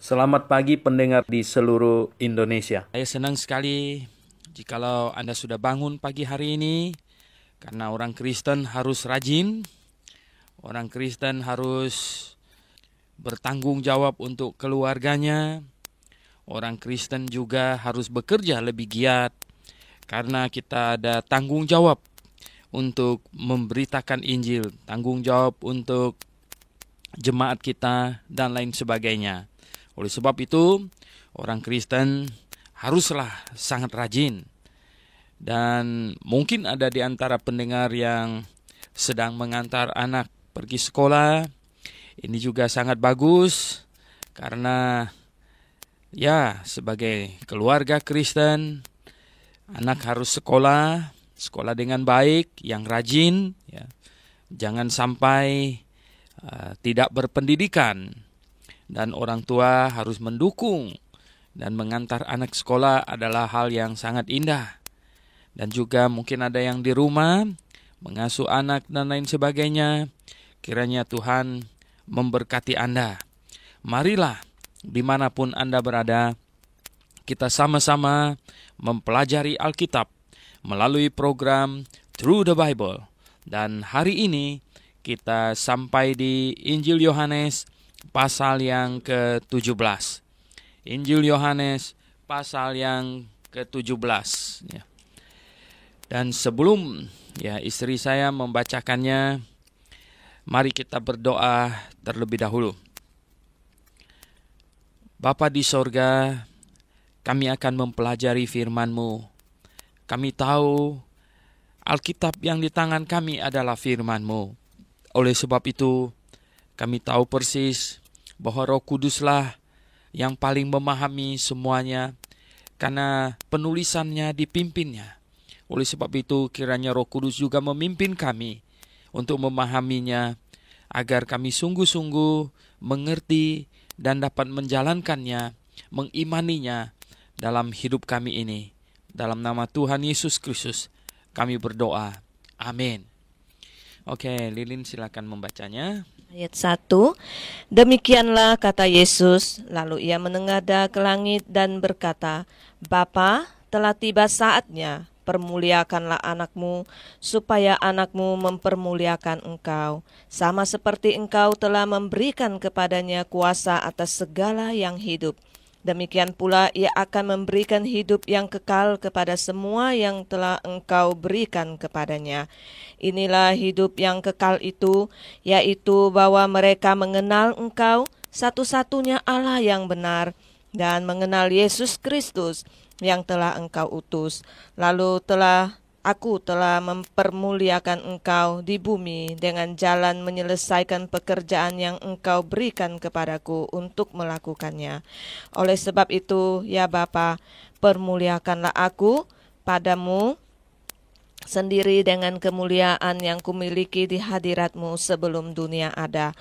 Selamat pagi pendengar di seluruh Indonesia. Saya senang sekali jikalau Anda sudah bangun pagi hari ini, karena orang Kristen harus rajin, orang Kristen harus bertanggung jawab untuk keluarganya, orang Kristen juga harus bekerja lebih giat, karena kita ada tanggung jawab untuk memberitakan Injil, tanggung jawab untuk jemaat kita, dan lain sebagainya. Oleh sebab itu, orang Kristen haruslah sangat rajin. Dan mungkin ada di antara pendengar yang sedang mengantar anak pergi sekolah. Ini juga sangat bagus karena ya sebagai keluarga Kristen, anak harus sekolah dengan baik, yang rajin. Ya. Jangan sampai tidak berpendidikan. Dan orang tua harus mendukung dan mengantar anak sekolah adalah hal yang sangat indah. Dan juga mungkin ada yang di rumah mengasuh anak dan lain sebagainya. Kiranya Tuhan memberkati Anda. Marilah dimanapun Anda berada, kita sama-sama mempelajari Alkitab melalui program Through the Bible. Dan hari ini kita sampai di Injil Yohanes pasal yang ke-17. Injil Yohanes pasal yang ke-17. Ya. Dan sebelum istri saya membacakannya, mari kita berdoa terlebih dahulu. Bapa di sorga, kami akan mempelajari firman-Mu. Kami tahu Alkitab yang di tangan kami adalah firman-Mu. Oleh sebab itu, kami tahu persis bahwa Roh Kuduslah yang paling memahami semuanya, karena penulisannya dipimpinnya. Oleh sebab itu, kiranya Roh Kudus juga memimpin kami untuk memahaminya, agar kami sungguh-sungguh mengerti dan dapat menjalankannya, mengimaninya dalam hidup kami ini. Dalam nama Tuhan Yesus Kristus, kami berdoa. Amin. Oke, Lilin silakan membacanya. Ayat 1, demikianlah kata Yesus, lalu ia menengadah ke langit dan berkata, Bapa, telah tiba saatnya, permuliakanlah anakmu, supaya anakmu mempermuliakan engkau, sama seperti engkau telah memberikan kepadanya kuasa atas segala yang hidup. Demikian pula ia akan memberikan hidup yang kekal kepada semua yang telah engkau berikan kepadanya. Inilah hidup yang kekal itu, yaitu bahwa mereka mengenal engkau, satu-satunya Allah yang benar, dan mengenal Yesus Kristus yang telah engkau utus. Lalu Aku telah mempermuliakan engkau di bumi dengan jalan menyelesaikan pekerjaan yang engkau berikan kepadaku untuk melakukannya. Oleh sebab itu, ya Bapa, permuliakanlah aku padamu sendiri dengan kemuliaan yang kumiliki di hadiratmu sebelum dunia ada.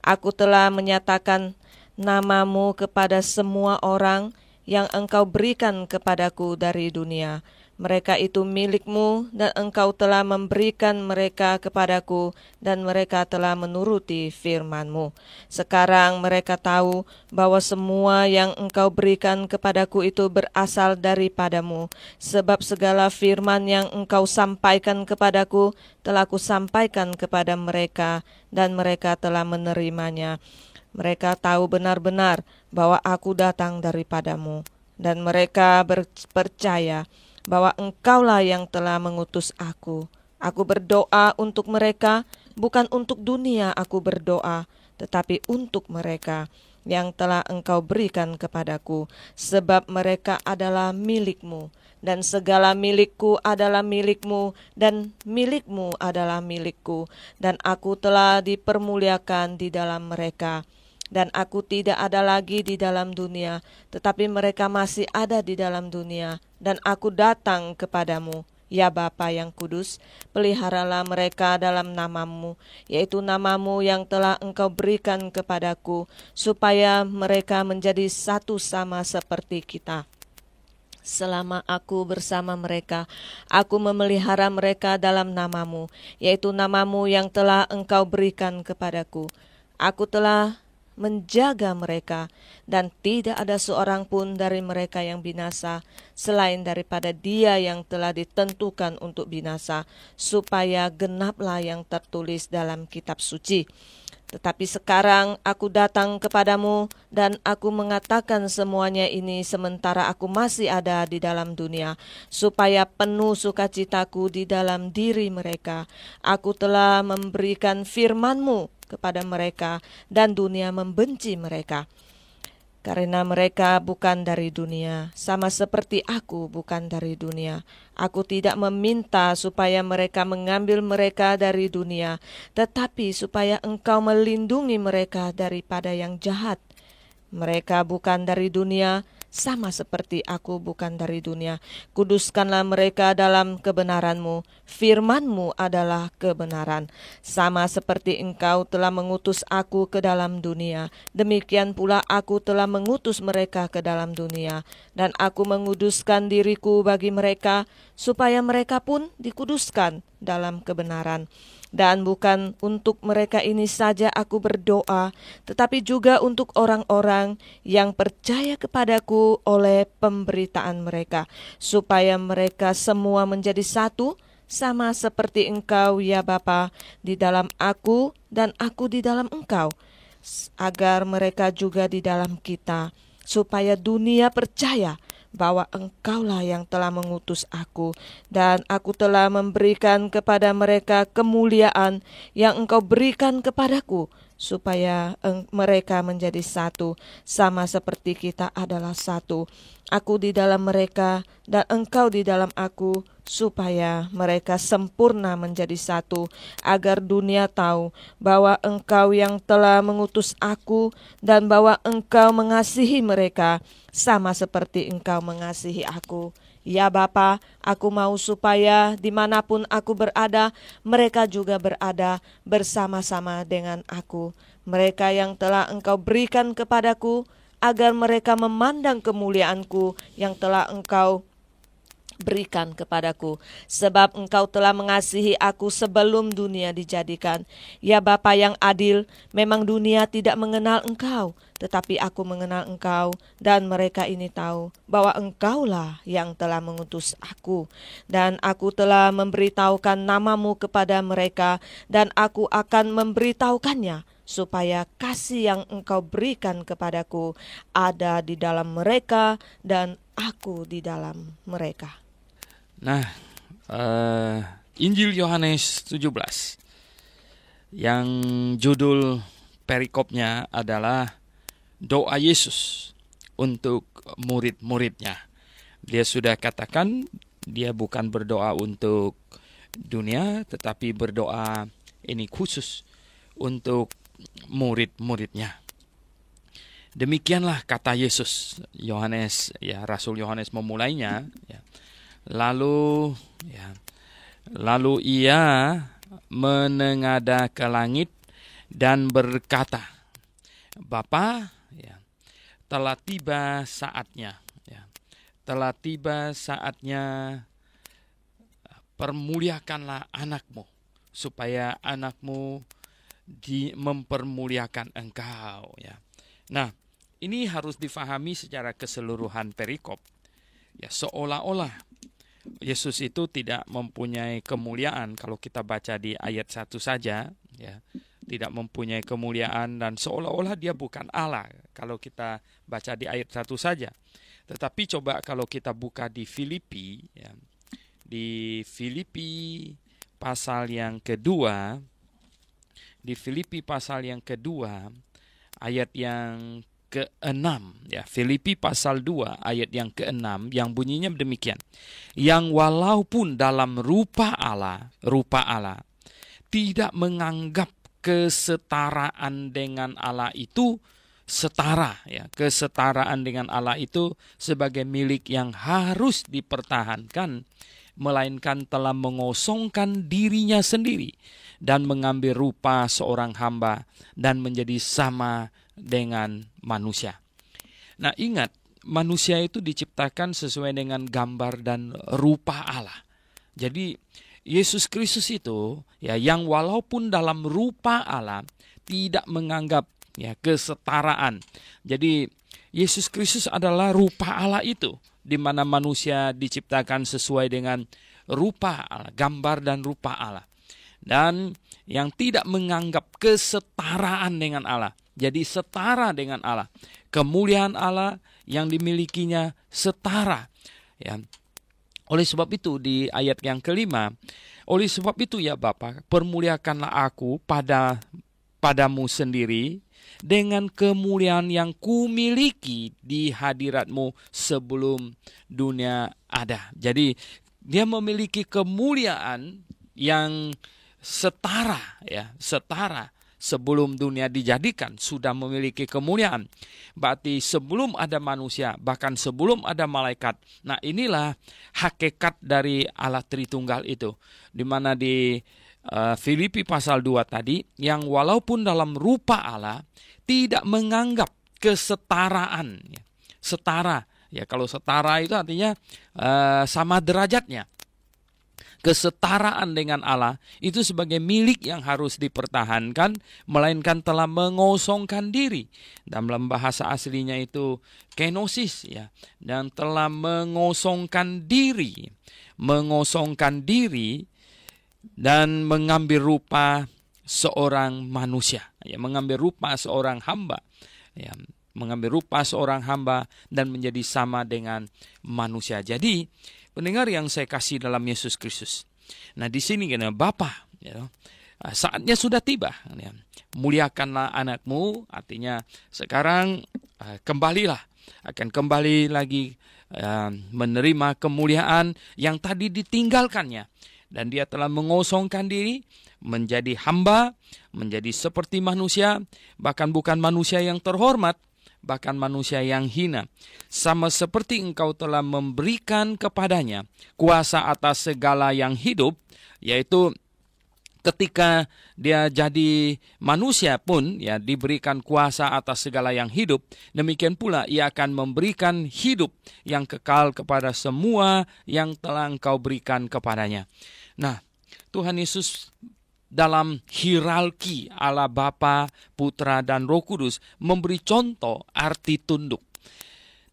Aku telah menyatakan namamu kepada semua orang yang engkau berikan kepadaku dari dunia. Mereka itu milikmu, dan engkau telah memberikan mereka kepadaku, dan mereka telah menuruti firman-Mu. Sekarang mereka tahu bahwa semua yang engkau berikan kepadaku itu berasal daripadamu, sebab segala firman yang engkau sampaikan kepadaku telah kusampaikan kepada mereka, dan mereka telah menerimanya. Mereka tahu benar-benar bahwa aku datang daripadamu, dan mereka percaya bahwa engkaulah yang telah mengutus aku. Aku berdoa untuk mereka, bukan untuk dunia aku berdoa, tetapi untuk mereka yang telah engkau berikan kepadaku, sebab mereka adalah milikmu, dan segala milikku adalah milikmu, dan milikmu adalah milikku, dan aku telah dipermuliakan di dalam mereka. Dan aku tidak ada lagi di dalam dunia, tetapi mereka masih ada di dalam dunia, dan aku datang kepadamu. Ya Bapa yang kudus, peliharalah mereka dalam namamu, yaitu namamu yang telah engkau berikan kepadaku, supaya mereka menjadi satu sama seperti kita. Selama aku bersama mereka, aku memelihara mereka dalam namamu, yaitu namamu yang telah engkau berikan kepadaku. Aku telah menjaga mereka, dan tidak ada seorang pun dari mereka yang binasa, selain daripada dia yang telah ditentukan untuk binasa, supaya genaplah yang tertulis dalam kitab suci. Tetapi sekarang aku datang kepadamu, dan aku mengatakan semuanya ini sementara aku masih ada di dalam dunia, supaya penuh sukacitaku di dalam diri mereka. Aku telah memberikan firman-Mu kepada mereka, dan dunia membenci mereka. Karena mereka bukan dari dunia, sama seperti aku bukan dari dunia. Aku tidak meminta supaya mereka mengambil mereka dari dunia, tetapi supaya Engkau melindungi mereka daripada yang jahat. Mereka bukan dari dunia, sama seperti aku bukan dari dunia. Kuduskanlah mereka dalam kebenaran-Mu. Firman-Mu adalah kebenaran. Sama seperti Engkau telah mengutus aku ke dalam dunia, demikian pula aku telah mengutus mereka ke dalam dunia. Dan aku menguduskan diriku bagi mereka, supaya mereka pun dikuduskan dalam kebenaran. Dan bukan untuk mereka ini saja aku berdoa, tetapi juga untuk orang-orang yang percaya kepadaku oleh pemberitaan mereka, supaya mereka semua menjadi satu, sama seperti Engkau, ya Bapa, di dalam aku dan aku di dalam Engkau, agar mereka juga di dalam kita, supaya dunia percaya bahwa Engkaulah yang telah mengutus aku, dan aku telah memberikan kepada mereka kemuliaan yang Engkau berikan kepadaku, supaya mereka menjadi satu, sama seperti kita adalah satu. Aku di dalam mereka, dan Engkau di dalam aku, supaya mereka sempurna menjadi satu, agar dunia tahu bahwa Engkau yang telah mengutus aku, dan bahwa Engkau mengasihi mereka, sama seperti Engkau mengasihi aku. Ya Bapa, aku mau supaya dimanapun aku berada, mereka juga berada bersama-sama dengan aku. Mereka yang telah Engkau berikan kepadaku, agar mereka memandang kemuliaanku yang telah Engkau berikan kepadaku, sebab Engkau telah mengasihi aku sebelum dunia dijadikan. Ya Bapa yang adil, memang dunia tidak mengenal Engkau, tetapi aku mengenal Engkau, dan mereka ini tahu bahwa Engkaulah yang telah mengutus aku. Dan aku telah memberitahukan nama-Mu kepada mereka, dan aku akan memberitahukannya, supaya kasih yang Engkau berikan kepadaku ada di dalam mereka, dan aku di dalam mereka. Nah, Injil Yohanes 17 yang judul perikopnya adalah doa Yesus untuk murid-muridnya. Dia sudah katakan dia bukan berdoa untuk dunia, tetapi berdoa ini khusus untuk murid-muridnya. Demikianlah kata Yesus. Rasul Yohanes memulainya. Lalu ia menengadah ke langit dan berkata, Bapa, telah tiba saatnya. Telah tiba saatnya, permuliakanlah anakmu, supaya anakmu mempermuliakan engkau. Nah, ini harus difahami secara keseluruhan perikop. Seolah-olah Yesus itu tidak mempunyai kemuliaan. Kalau kita baca di ayat 1 saja, tidak mempunyai kemuliaan dan seolah-olah dia bukan Allah. Kalau kita baca di ayat 1 saja. Tetapi coba kalau kita buka di Filipi, di Filipi pasal yang kedua, ayat yang ke-6, Filipi pasal 2 ayat yang ke-6 yang bunyinya demikian. Yang walaupun dalam rupa Allah tidak menganggap kesetaraan dengan Allah itu setara, kesetaraan dengan Allah itu sebagai milik yang harus dipertahankan, melainkan telah mengosongkan dirinya sendiri dan mengambil rupa seorang hamba dan menjadi sama dengan manusia. Nah, ingat, manusia itu diciptakan sesuai dengan gambar dan rupa Allah. Jadi Yesus Kristus itu yang walaupun dalam rupa Allah tidak menganggap ya, kesetaraan. Jadi Yesus Kristus adalah rupa Allah itu, di mana manusia diciptakan sesuai dengan rupa Allah, gambar dan rupa Allah. Dan yang tidak menganggap kesetaraan dengan Allah. Jadi setara dengan Allah. Kemuliaan Allah yang dimilikinya setara. Ya. Oleh sebab itu di ayat yang kelima, oleh sebab itu ya Bapa, permuliakanlah aku padamu sendiri dengan kemuliaan yang kumiliki di hadiratmu sebelum dunia ada. Jadi dia memiliki kemuliaan yang setara, ya, setara. Sebelum dunia dijadikan sudah memiliki kemuliaan. Berarti sebelum ada manusia, bahkan sebelum ada malaikat. Nah, inilah hakikat dari Allah Tritunggal itu. Di mana di Filipi pasal 2 tadi, yang walaupun dalam rupa Allah tidak menganggap kesetaraan. Setara. Ya, kalau setara itu artinya sama derajatnya. Kesetaraan dengan Allah itu sebagai milik yang harus dipertahankan, melainkan telah mengosongkan diri. Dalam bahasa aslinya itu kenosis, ya, dan telah mengosongkan diri dan mengambil rupa seorang manusia, ya, mengambil rupa seorang hamba, ya, mengambil rupa seorang hamba dan menjadi sama dengan manusia. Jadi pendengar yang saya kasih dalam Yesus Kristus. Nah, di sini kan Bapa, ya, saatnya sudah tiba. Ya. Muliakanlah anakmu, artinya sekarang kembalilah, akan kembali lagi menerima kemuliaan yang tadi ditinggalkannya. Dan dia telah mengosongkan diri, menjadi hamba, menjadi seperti manusia, bahkan bukan manusia yang terhormat, bahkan manusia yang hina. Sama seperti engkau telah memberikan kepadanya kuasa atas segala yang hidup, yaitu ketika dia jadi manusia pun, ya, diberikan kuasa atas segala yang hidup, demikian pula ia akan memberikan hidup yang kekal kepada semua yang telah engkau berikan kepadanya. Nah, Tuhan Yesus dalam hierarki Allah Bapa, Putra, dan Roh Kudus memberi contoh arti tunduk.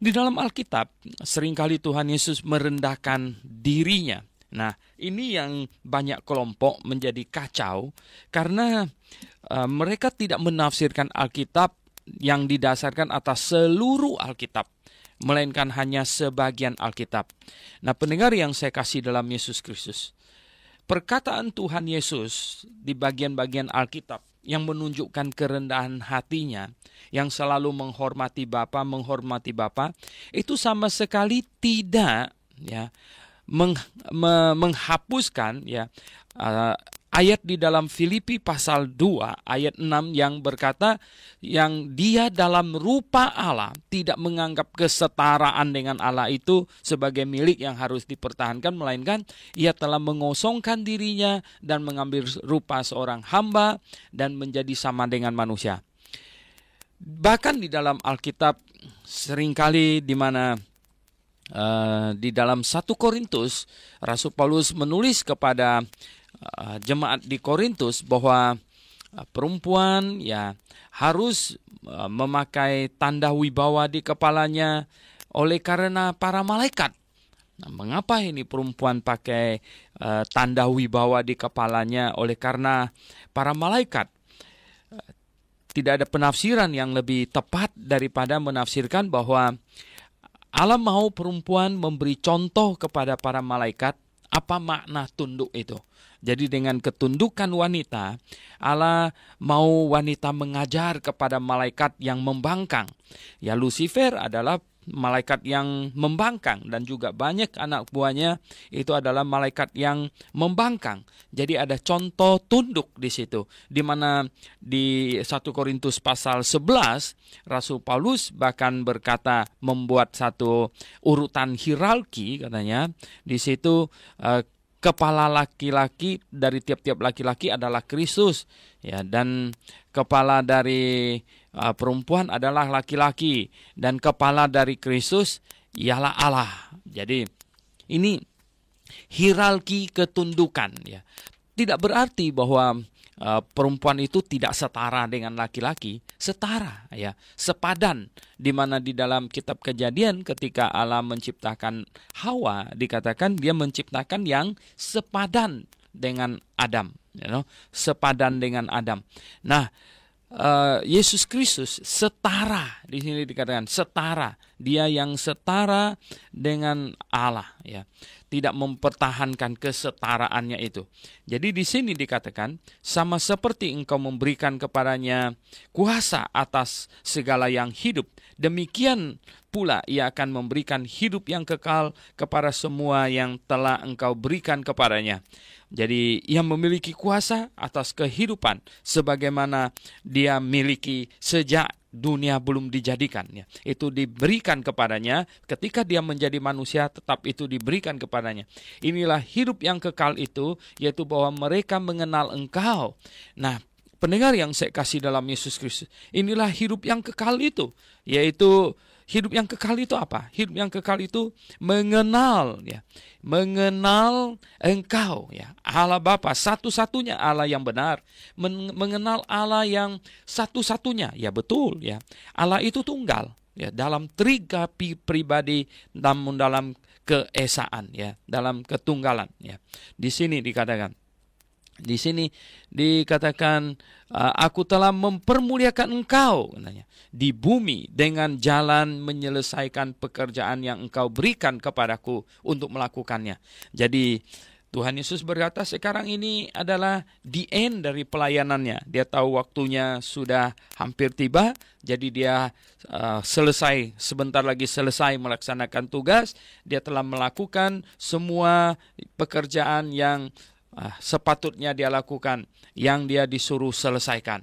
Di dalam Alkitab, seringkali Tuhan Yesus merendahkan dirinya. Nah, ini yang banyak kelompok menjadi kacau karena mereka tidak menafsirkan Alkitab yang didasarkan atas seluruh Alkitab, melainkan hanya sebagian Alkitab. Nah, pendengar yang saya kasih dalam Yesus Kristus, perkataan Tuhan Yesus di bagian-bagian Alkitab yang menunjukkan kerendahan hatinya, yang selalu menghormati Bapa, itu sama sekali tidak, ya, menghapuskan, ya, ayat di dalam Filipi pasal 2 ayat 6 yang berkata yang dia dalam rupa Allah tidak menganggap kesetaraan dengan Allah itu sebagai milik yang harus dipertahankan, melainkan ia telah mengosongkan dirinya dan mengambil rupa seorang hamba dan menjadi sama dengan manusia. Bahkan di dalam Alkitab seringkali di mana di dalam 1 Korintus Rasul Paulus menulis kepada jemaat di Korintus bahwa perempuan, ya, harus memakai tanda wibawa di kepalanya oleh karena para malaikat. Nah, mengapa ini perempuan pakai tanda wibawa di kepalanya? Oleh karena para malaikat. Tidak ada penafsiran yang lebih tepat daripada menafsirkan bahwa Allah mau perempuan memberi contoh kepada para malaikat apa makna tunduk itu. Jadi dengan ketundukan wanita, Allah mau wanita mengajar kepada malaikat yang membangkang. Ya, Lucifer adalah malaikat yang membangkang dan juga banyak anak buahnya itu adalah malaikat yang membangkang. Jadi ada contoh tunduk di situ. Di mana di 1 Korintus pasal 11 Rasul Paulus bahkan berkata membuat satu urutan hierarki, katanya. Di situ kepala laki-laki dari tiap-tiap laki-laki adalah Kristus, ya, dan kepala dari perempuan adalah laki-laki, dan kepala dari Kristus ialah Allah. Jadi ini hierarki ketundukan, ya. Tidak berarti bahwa perempuan itu tidak setara dengan laki-laki, setara ya, sepadan, di mana di dalam kitab Kejadian ketika Allah menciptakan Hawa dikatakan dia menciptakan yang sepadan dengan Adam, sepadan dengan Adam. Nah, Yesus Kristus setara, di sini dikatakan setara, dia yang setara dengan Allah ya. Tidak mempertahankan kesetaraannya itu. Jadi di sini dikatakan sama seperti engkau memberikan kepadanya kuasa atas segala yang hidup, demikian pula ia akan memberikan hidup yang kekal kepada semua yang telah engkau berikan kepadanya. Jadi ia memiliki kuasa atas kehidupan sebagaimana dia miliki sejak dunia belum dijadikan ya. Itu diberikan kepadanya ketika dia menjadi manusia, tetap itu diberikan kepadanya. Inilah hidup yang kekal itu, yaitu bahwa mereka mengenal engkau. Nah, pendengar yang saya kasih dalam Yesus Kristus, inilah hidup yang kekal itu, yaitu hidup yang kekal itu apa? Hidup yang kekal itu mengenal ya. Mengenal engkau ya. Allah Bapa satu-satunya Allah yang benar. Mengenal Allah yang satu-satunya. Ya betul ya. Allah itu tunggal ya, dalam tiga pribadi namun dalam keesaan ya, dalam ketunggalan ya. Di sini dikatakan aku telah mempermuliakan engkau katanya, di bumi dengan jalan menyelesaikan pekerjaan yang engkau berikan kepadaku untuk melakukannya. Jadi Tuhan Yesus berkata sekarang ini adalah the end dari pelayanannya. Dia tahu waktunya sudah hampir tiba, jadi dia sebentar lagi selesai melaksanakan tugas. Dia telah melakukan semua pekerjaan yang sepatutnya dia lakukan, yang dia disuruh selesaikan.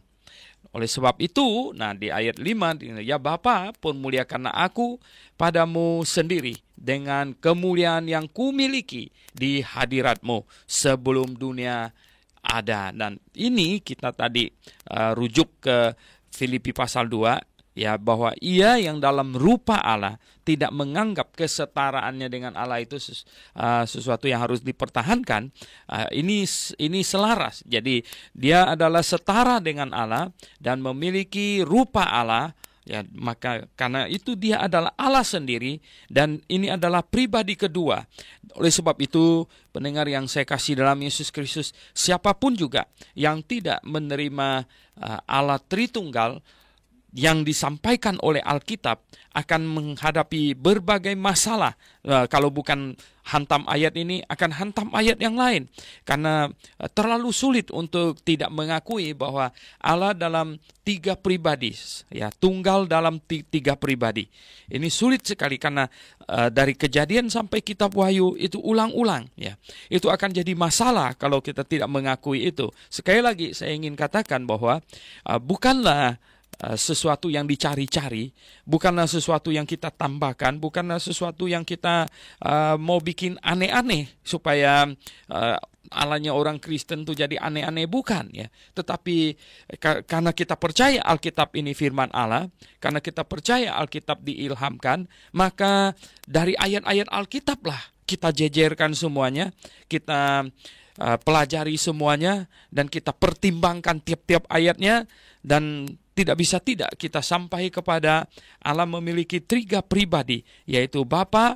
Oleh sebab itu, nah di ayat 5, ya Bapa, permuliakanlah aku padamu sendiri dengan kemuliaan yang kumiliki di hadiratmu sebelum dunia ada. Dan ini kita tadi rujuk ke Filipi pasal 2, ya, bahwa ia yang dalam rupa Allah tidak menganggap kesetaraannya dengan Allah itu sesuatu yang harus dipertahankan. Ini selaras. Jadi dia adalah setara dengan Allah dan memiliki rupa Allah. Ya, maka karena itu dia adalah Allah sendiri dan ini adalah pribadi kedua. Oleh sebab itu, pendengar yang saya kasih dalam Yesus Kristus, siapapun juga yang tidak menerima Allah Tritunggal yang disampaikan oleh Alkitab akan menghadapi berbagai masalah. Kalau bukan hantam ayat ini, akan hantam ayat yang lain. Karena terlalu sulit untuk tidak mengakui bahwa Allah dalam tiga pribadi, ya, tunggal dalam tiga pribadi. Ini sulit sekali karena dari Kejadian sampai Kitab Wahyu itu ulang-ulang, ya. Itu akan jadi masalah kalau kita tidak mengakui itu. Sekali lagi saya ingin katakan bahwa bukanlah sesuatu yang dicari-cari, bukanlah sesuatu yang kita tambahkan, bukanlah sesuatu yang kita mau bikin aneh-aneh supaya Allahnya orang Kristen itu jadi aneh-aneh, bukan ya. Tetapi karena kita percaya Alkitab ini firman Allah, karena kita percaya Alkitab diilhamkan, maka dari ayat-ayat Alkitab lah kita jejerkan semuanya, kita pelajari semuanya, dan kita pertimbangkan tiap-tiap ayatnya, dan tidak bisa tidak kita sampai kepada Allah memiliki tiga pribadi, yaitu Bapa,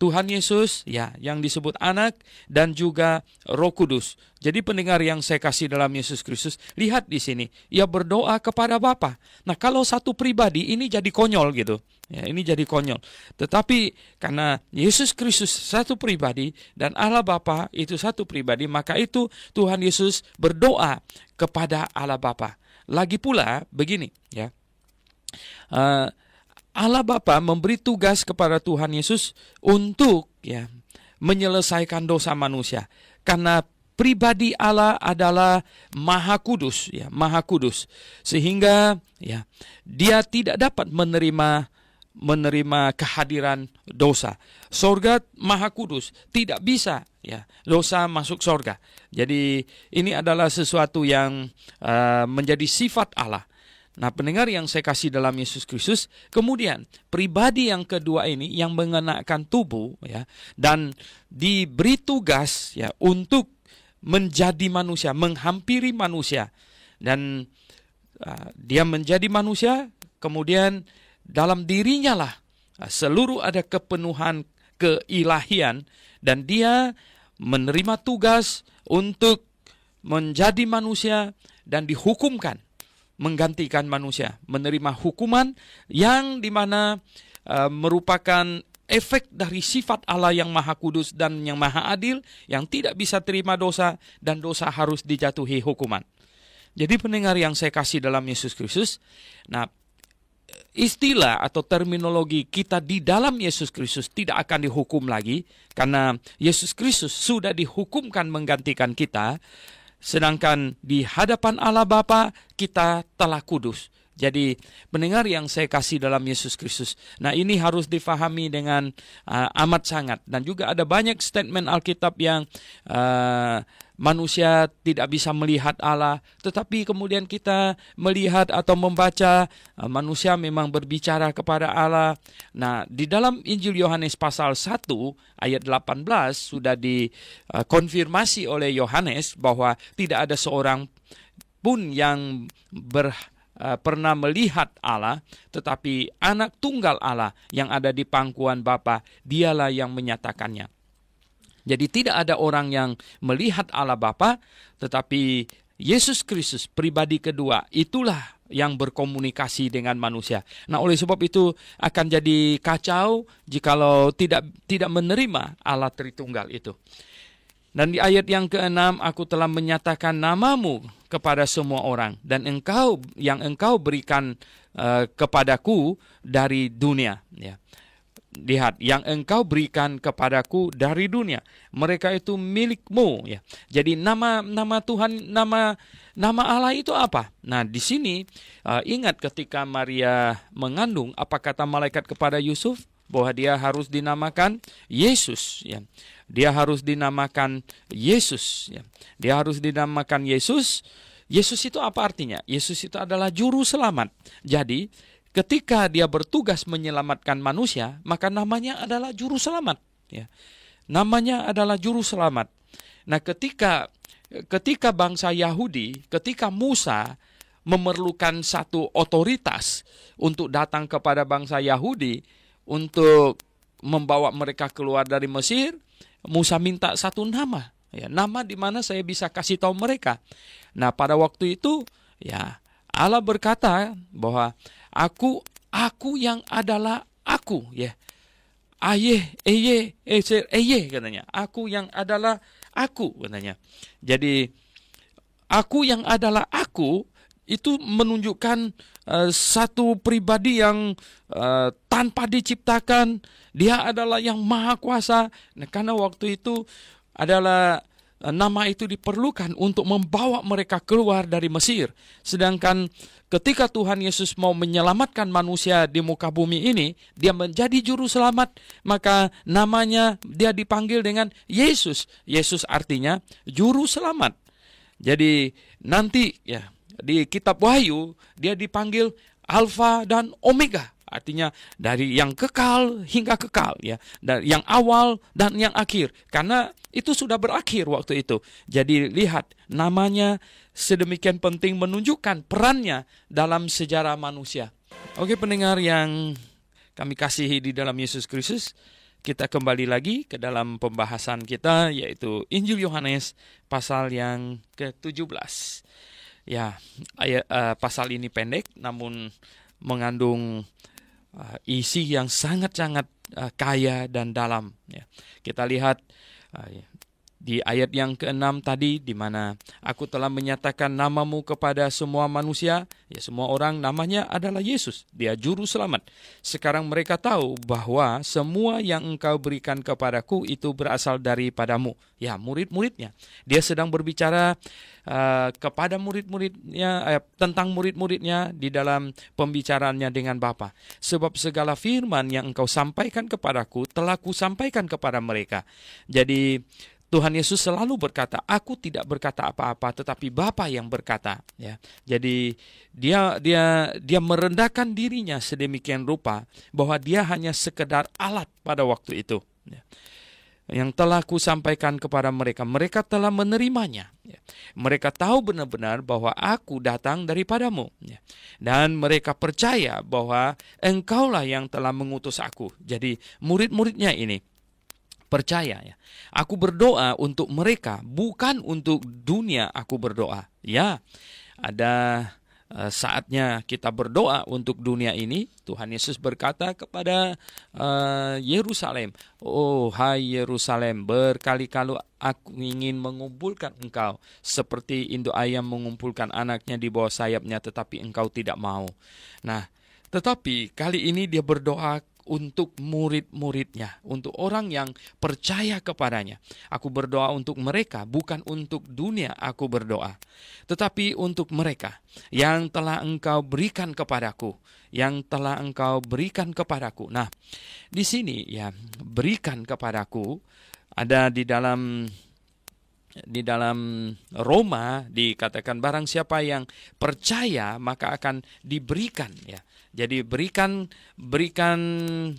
Tuhan Yesus, ya, yang disebut Anak, dan juga Roh Kudus. Jadi pendengar yang saya kasih dalam Yesus Kristus, lihat di sini, ia berdoa kepada Bapa. Nah, kalau satu pribadi ini jadi konyol gitu. Ya, ini jadi konyol. Tetapi karena Yesus Kristus satu pribadi dan Allah Bapa itu satu pribadi, maka itu Tuhan Yesus berdoa kepada Allah Bapa. Lagi pula begini, ya. Allah Bapa memberi tugas kepada Tuhan Yesus untuk, ya, menyelesaikan dosa manusia. Karena pribadi Allah adalah Maha Kudus, ya, Maha Kudus. Sehingga, ya, dia tidak dapat menerima kehadiran dosa. Sorga Maha Kudus, tidak bisa, ya, dosa masuk sorga. Jadi ini adalah sesuatu yang menjadi sifat Allah. Nah, pendengar yang saya kasih dalam Yesus Kristus, kemudian pribadi yang kedua ini yang mengenakan tubuh, ya, dan diberi tugas, ya, untuk menjadi manusia, menghampiri manusia. Dan dia menjadi manusia, kemudian dalam dirinya lah seluruh ada kepenuhan keilahian, dan dia menerima tugas untuk menjadi manusia dan dihukumkan, menggantikan manusia, menerima hukuman yang dimana merupakan efek dari sifat Allah yang Maha Kudus dan yang Maha Adil, yang tidak bisa terima dosa, dan dosa harus dijatuhi hukuman. Jadi pendengar yang saya kasih dalam Yesus Kristus, nah istilah atau terminologi kita di dalam Yesus Kristus tidak akan dihukum lagi, karena Yesus Kristus sudah dihukumkan menggantikan kita, sedangkan di hadapan Allah Bapa kita telah kudus. Jadi pendengar yang saya kasih dalam Yesus Kristus, nah ini harus difahami dengan amat sangat. Dan juga ada banyak statement Alkitab yang manusia tidak bisa melihat Allah, tetapi kemudian kita melihat atau membaca manusia memang berbicara kepada Allah. Nah, di dalam Injil Yohanes pasal 1 ayat 18 sudah dikonfirmasi oleh Yohanes bahwa tidak ada seorang pun yang pernah melihat Allah, tetapi anak tunggal Allah yang ada di pangkuan Bapa, dialah yang menyatakannya. Jadi tidak ada orang yang melihat Allah Bapa, tetapi Yesus Kristus pribadi kedua itulah yang berkomunikasi dengan manusia. Nah, oleh sebab itu akan jadi kacau jikalau tidak menerima Allah Tritunggal itu. Dan di ayat yang ke-6, aku telah menyatakan namamu kepada semua orang, dan engkau berikan kepadaku dari dunia. Ya. Lihat, yang engkau berikan kepadaku dari dunia, mereka itu milikmu. Ya. Jadi nama Tuhan, nama Allah itu apa? Nah, di sini ingat ketika Maria mengandung, apa kata malaikat kepada Yusuf? Bahwa dia harus dinamakan Yesus. Ya. Dia harus dinamakan Yesus. Ya. Dia harus dinamakan Yesus. Yesus itu apa artinya? Yesus itu adalah juru selamat. Jadi ketika dia bertugas menyelamatkan manusia, maka namanya adalah juru selamat. Ya. Namanya adalah juru selamat. Nah, ketika bangsa Yahudi, ketika Musa memerlukan satu otoritas untuk datang kepada bangsa Yahudi untuk membawa mereka keluar dari Mesir, Musa minta satu nama. Ya, nama di mana saya bisa kasih tahu mereka. Nah, pada waktu itu, ya Allah berkata bahwa aku yang adalah aku, ya. Eye katanya. Aku yang adalah aku, katanya. Jadi aku yang adalah aku itu menunjukkan satu pribadi yang tanpa diciptakan. Dia adalah yang maha kuasa. Nah, karena waktu itu adalah nama itu diperlukan untuk membawa mereka keluar dari Mesir. Sedangkan ketika Tuhan Yesus mau menyelamatkan manusia di muka bumi ini, dia menjadi juru selamat, maka namanya dia dipanggil dengan Yesus. Yesus artinya juru selamat. Jadi nanti ya di kitab Wahyu dia dipanggil Alfa dan Omega. Artinya dari yang kekal hingga kekal, ya, dari yang awal dan yang akhir, karena itu sudah berakhir waktu itu. Jadi lihat, namanya sedemikian penting menunjukkan perannya dalam sejarah manusia. Oke, pendengar yang kami kasihi di dalam Yesus Kristus, kita kembali lagi ke dalam pembahasan kita, yaitu Injil Yohanes pasal yang ke-17. Ya, pasal ini pendek namun mengandung isi yang sangat-sangat kaya dan dalam. Ya. Kita lihat di ayat yang ke-6 tadi, di mana aku telah menyatakan namamu kepada semua manusia. Ya, semua orang namanya adalah Yesus. Dia juru selamat. Sekarang mereka tahu bahwa semua yang engkau berikan kepadaku itu berasal daripadamu. Ya, murid-muridnya. Dia sedang berbicara kepada murid-muridnya, tentang murid-muridnya di dalam pembicaraannya dengan Bapa. Sebab segala firman yang engkau sampaikan kepadaku telah kusampaikan kepada mereka. Jadi Tuhan Yesus selalu berkata, aku tidak berkata apa-apa, tetapi Bapa yang berkata. Ya. Jadi dia merendahkan dirinya sedemikian rupa bahwa dia hanya sekedar alat pada waktu itu. Ya. yang telah kusampaikan kepada mereka, mereka telah menerimanya. Mereka tahu benar-benar bahwa aku datang daripadamu. Dan mereka percaya bahwa engkaulah yang telah mengutus aku. Jadi murid-muridnya ini percaya. Aku berdoa untuk mereka, bukan untuk dunia aku berdoa. Ya, ada saatnya kita berdoa untuk dunia ini. Tuhan Yesus berkata kepada Yerusalem, "Oh hai Yerusalem, berkali-kali aku ingin mengumpulkan engkau seperti induk ayam mengumpulkan anaknya di bawah sayapnya, tetapi engkau tidak mau." Nah, tetapi kali ini dia berdoa untuk murid-muridnya, untuk orang yang percaya kepadanya. Aku berdoa untuk mereka, bukan untuk dunia aku berdoa, tetapi untuk mereka yang telah engkau berikan kepadaku, yang telah engkau berikan kepadaku. Nah, di sini ya, berikan kepadaku ada di dalam Roma dikatakan barang siapa yang percaya maka akan diberikan, ya. Jadi berikan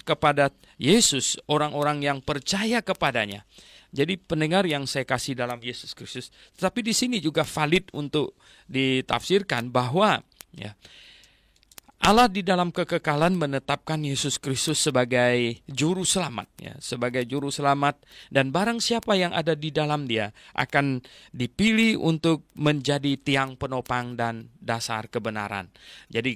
kepada Yesus orang-orang yang percaya kepadanya. Jadi pendengar yang saya kasih dalam Yesus Kristus, tetapi di sini juga valid untuk ditafsirkan bahwa ya, Allah di dalam kekekalan menetapkan Yesus Kristus sebagai juru selamat, ya, sebagai juru selamat, dan barang siapa yang ada di dalam dia akan dipilih untuk menjadi tiang penopang dan dasar kebenaran. Jadi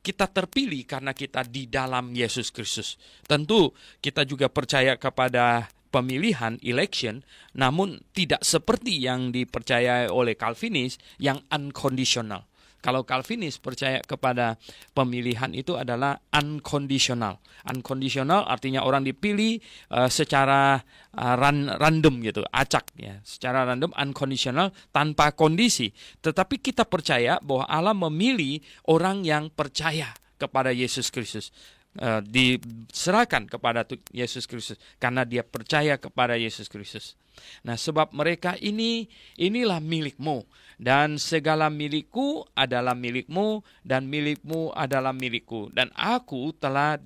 kita terpilih karena kita di dalam Yesus Kristus. Tentu kita juga percaya kepada pemilihan, election, namun tidak seperti yang dipercayai oleh Calvinis yang unconditional. Kalau Calvinis percaya kepada pemilihan itu adalah unconditional. Unconditional artinya orang dipilih secara random gitu, acak ya, secara random, unconditional, tanpa kondisi. Tetapi kita percaya bahwa Allah memilih orang yang percaya kepada Yesus Kristus. Diserahkan kepada Yesus Kristus karena dia percaya kepada Yesus Kristus. Nah, sebab mereka inilah milikmu, dan segala milikku adalah milikmu, dan milikmu adalah milikku, dan aku telah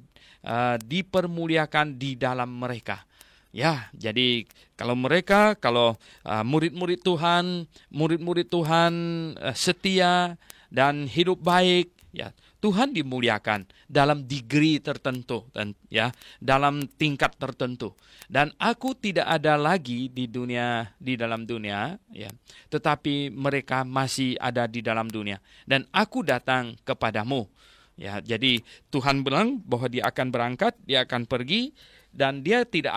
dipermuliakan di dalam mereka. Ya, jadi kalau murid-murid Tuhan setia dan hidup baik, ya, Tuhan dimuliakan dalam degree tertentu, dan ya, dalam tingkat tertentu. Dan aku tidak ada lagi di dalam dunia, ya, tetapi mereka masih ada di dalam dunia, dan aku datang kepadamu. Ya, jadi Tuhan bilang bahwa dia akan berangkat, dia akan pergi, dan dia tidak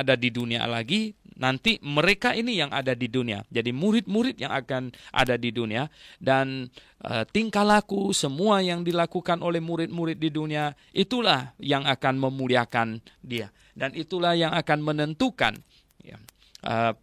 ada di dunia lagi. Nanti mereka ini yang ada di dunia. Jadi murid-murid yang akan ada di dunia, dan tingkah laku semua yang dilakukan oleh murid-murid di dunia, itulah yang akan memuliakan dia, dan itulah yang akan menentukan, ya,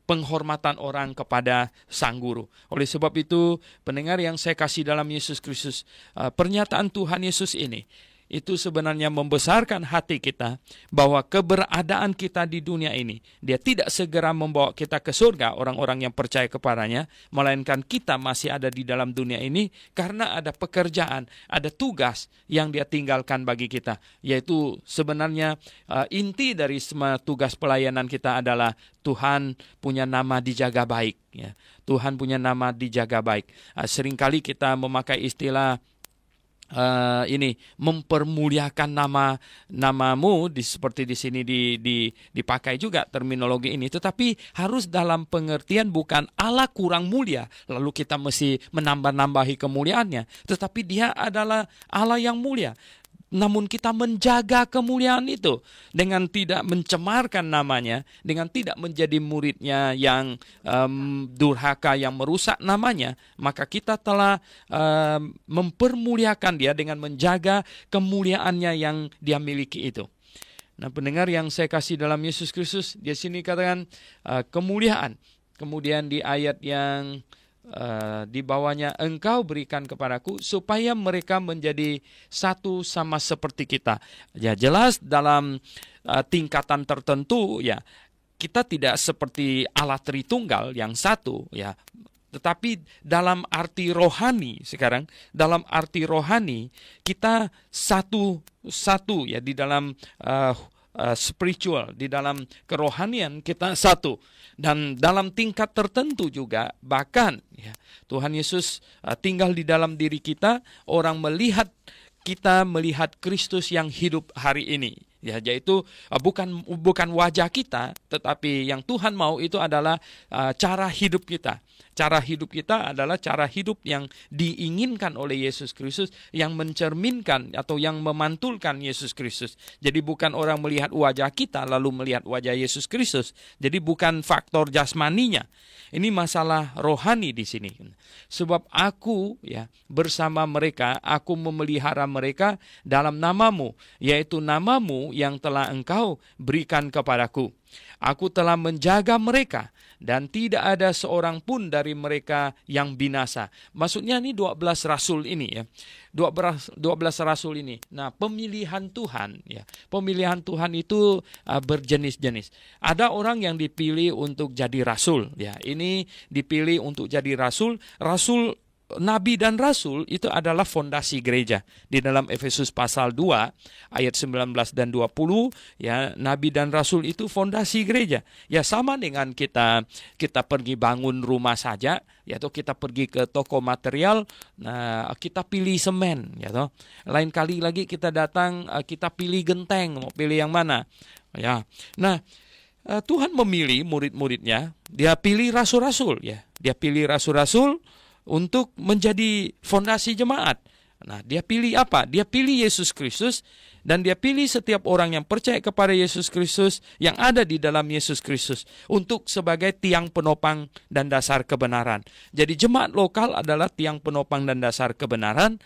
penghormatan orang kepada sang guru. Oleh sebab itu, pendengar yang saya kasih dalam Yesus Kristus, pernyataan Tuhan Yesus ini itu sebenarnya membesarkan hati kita bahwa keberadaan kita di dunia ini, dia tidak segera membawa kita ke surga, orang-orang yang percaya kepadanya, melainkan kita masih ada di dalam dunia ini karena ada pekerjaan, ada tugas yang dia tinggalkan bagi kita, yaitu sebenarnya inti dari semua tugas pelayanan kita adalah Tuhan punya nama dijaga baik, ya. Tuhan punya nama dijaga baik. Seringkali kita memakai istilah ini mempermuliakan namamu, seperti di sini dipakai juga terminologi ini, tetapi harus dalam pengertian bukan Allah kurang mulia lalu kita mesti menambah-nambahi kemuliaannya, tetapi dia adalah Allah yang mulia. Namun kita menjaga kemuliaan itu dengan tidak mencemarkan namanya, dengan tidak menjadi muridnya yang durhaka, yang merusak namanya, maka kita telah mempermuliakan dia dengan menjaga kemuliaannya yang dia miliki itu. Nah, pendengar yang saya kasih dalam Yesus Kristus, di sini katakan kemuliaan. Kemudian di ayat yang di bawahnya, engkau berikan kepadaku supaya mereka menjadi satu sama seperti kita. Ya, jelas dalam tingkatan tertentu, ya, kita tidak seperti Allah Tritunggal yang satu, ya. Tetapi dalam arti rohani sekarang, dalam arti rohani kita satu ya, di dalam spiritual, di dalam kerohanian kita satu. Dan dalam tingkat tertentu juga, bahkan ya, Tuhan Yesus tinggal di dalam diri kita, orang melihat kita melihat Kristus yang hidup hari ini. Ya, yaitu bukan wajah kita, tetapi yang Tuhan mau itu adalah cara hidup kita. Cara hidup kita adalah cara hidup yang diinginkan oleh Yesus Kristus, yang mencerminkan atau yang memantulkan Yesus Kristus. Jadi bukan orang melihat wajah kita lalu melihat wajah Yesus Kristus. Jadi bukan faktor jasmaninya. Ini masalah rohani di sini. Sebab aku ya bersama mereka, aku memelihara mereka dalam namamu, yaitu namamu yang telah engkau berikan kepadaku. Aku telah menjaga mereka dan tidak ada seorang pun dari mereka yang binasa. Maksudnya ini 12 rasul ini ya. 12 rasul ini. Nah, pemilihan Tuhan ya. Pemilihan Tuhan itu berjenis-jenis. Ada orang yang dipilih untuk jadi rasul ya. Ini dipilih untuk jadi rasul. Rasul, Nabi dan Rasul itu adalah fondasi gereja. Di dalam Efesus pasal 2 ayat 19 dan 20 ya, Nabi dan Rasul itu fondasi gereja. Ya sama dengan kita pergi bangun rumah saja ya, atau kita pergi ke toko material, nah kita pilih semen ya toh. Lain kali lagi kita datang kita pilih genteng, mau pilih yang mana? Ya. Nah, Tuhan memilih murid-muridnya, dia pilih rasul-rasul ya. Dia pilih rasul-rasul untuk menjadi fondasi jemaat. Nah, dia pilih apa? Dia pilih Yesus Kristus, dan dia pilih setiap orang yang percaya kepada Yesus Kristus, yang ada di dalam Yesus Kristus, untuk sebagai tiang penopang dan dasar kebenaran. Jadi jemaat lokal adalah tiang penopang dan dasar kebenaran.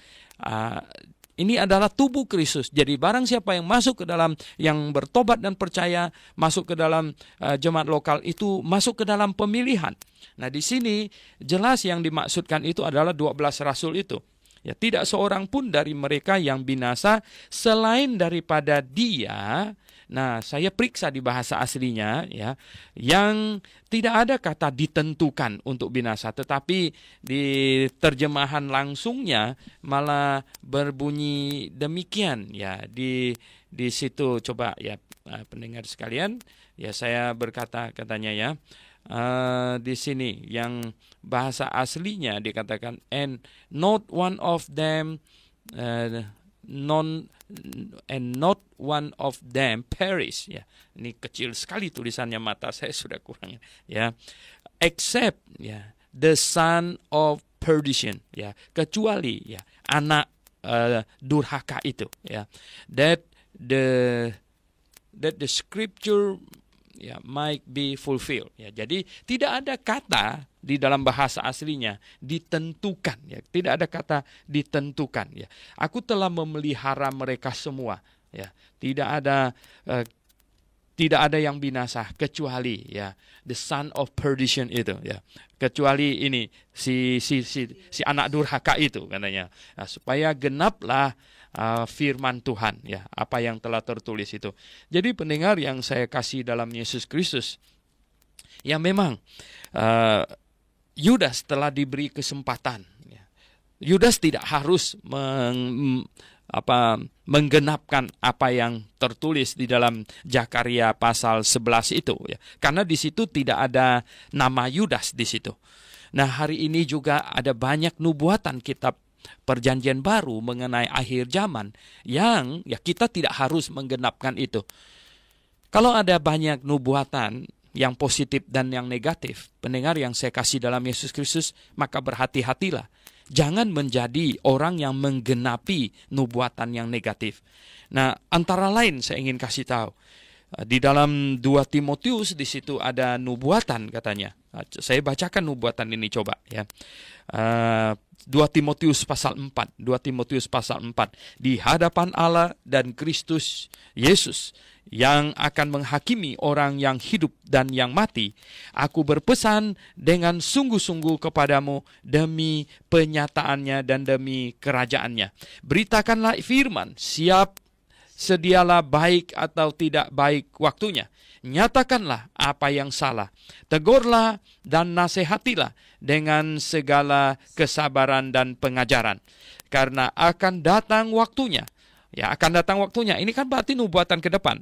Ini adalah tubuh Kristus. Jadi barang siapa yang masuk ke dalam, yang bertobat dan percaya, masuk ke dalam jemaat lokal itu, masuk ke dalam pemilihan. Nah, di sini jelas yang dimaksudkan itu adalah 12 rasul itu. Ya, tidak seorang pun dari mereka yang binasa selain daripada dia. Nah, saya periksa di bahasa aslinya ya, yang tidak ada kata ditentukan untuk binasa, tetapi di terjemahan langsungnya malah berbunyi demikian ya. Di situ coba ya pendengar sekalian, ya saya berkata katanya ya. Di sini yang bahasa aslinya dikatakan, and not one of them not one of them perish ya. Ini kecil sekali tulisannya, mata saya sudah kurang ya. Except ya the son of perdition ya, kecuali ya anak durhaka itu ya. That the scripture ya might be fulfilled ya. Jadi tidak ada kata di dalam bahasa aslinya ditentukan ya. Tidak ada kata ditentukan ya. Aku telah memelihara mereka semua ya. Tidak ada yang binasa kecuali ya the son of perdition itu ya. Kecuali ini si anak durhaka itu katanya. Nah, supaya genaplah firman Tuhan ya, apa yang telah tertulis itu. Jadi pendengar yang saya kasih dalam Yesus Kristus, ya memang Yudas telah diberi kesempatan ya. Yudas tidak harus menggenapkan apa yang tertulis di dalam Zakaria pasal 11 itu ya. Karena di situ tidak ada nama Yudas di situ. Nah, hari ini juga ada banyak nubuatan kitab Perjanjian Baru mengenai akhir zaman yang ya kita tidak harus menggenapkan itu. Kalau ada banyak nubuatan yang positif dan yang negatif, pendengar yang saya kasih dalam Yesus Kristus, maka berhati-hatilah. Jangan menjadi orang yang menggenapi nubuatan yang negatif. Nah, antara lain saya ingin kasih tahu, di dalam 2 Timotius di situ ada nubuatan katanya. Saya bacakan nubuatan ini coba ya. 2 Timotius pasal 4. 2 Timotius pasal 4. Di hadapan Allah dan Kristus Yesus yang akan menghakimi orang yang hidup dan yang mati, aku berpesan dengan sungguh-sungguh kepadamu demi penyataannya dan demi kerajaannya. Beritakanlah firman, siap sedialah baik atau tidak baik waktunya. Nyatakanlah apa yang salah. Tegurlah dan nasihatilah dengan segala kesabaran dan pengajaran. Karena akan datang waktunya Ya, akan datang waktunya. Ini kan berarti nubuatan ke depan,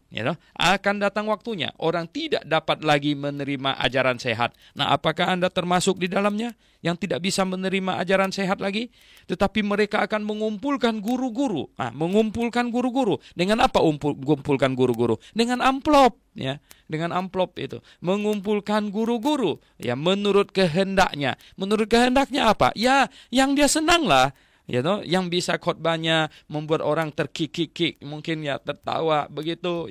Akan datang waktunya orang tidak dapat lagi menerima ajaran sehat. Nah, apakah Anda termasuk di dalamnya yang tidak bisa menerima ajaran sehat lagi? Tetapi mereka akan mengumpulkan guru-guru. Nah, mengumpulkan guru-guru. Dengan apa mengumpulkan guru-guru? Dengan amplop, ya. Dengan amplop itu. Mengumpulkan guru-guru, ya, menurut kehendaknya. Menurut kehendaknya apa? Ya, yang dia senanglah. Yang bisa khotbahnya membuat orang terkikik, mungkin ya tertawa begitu,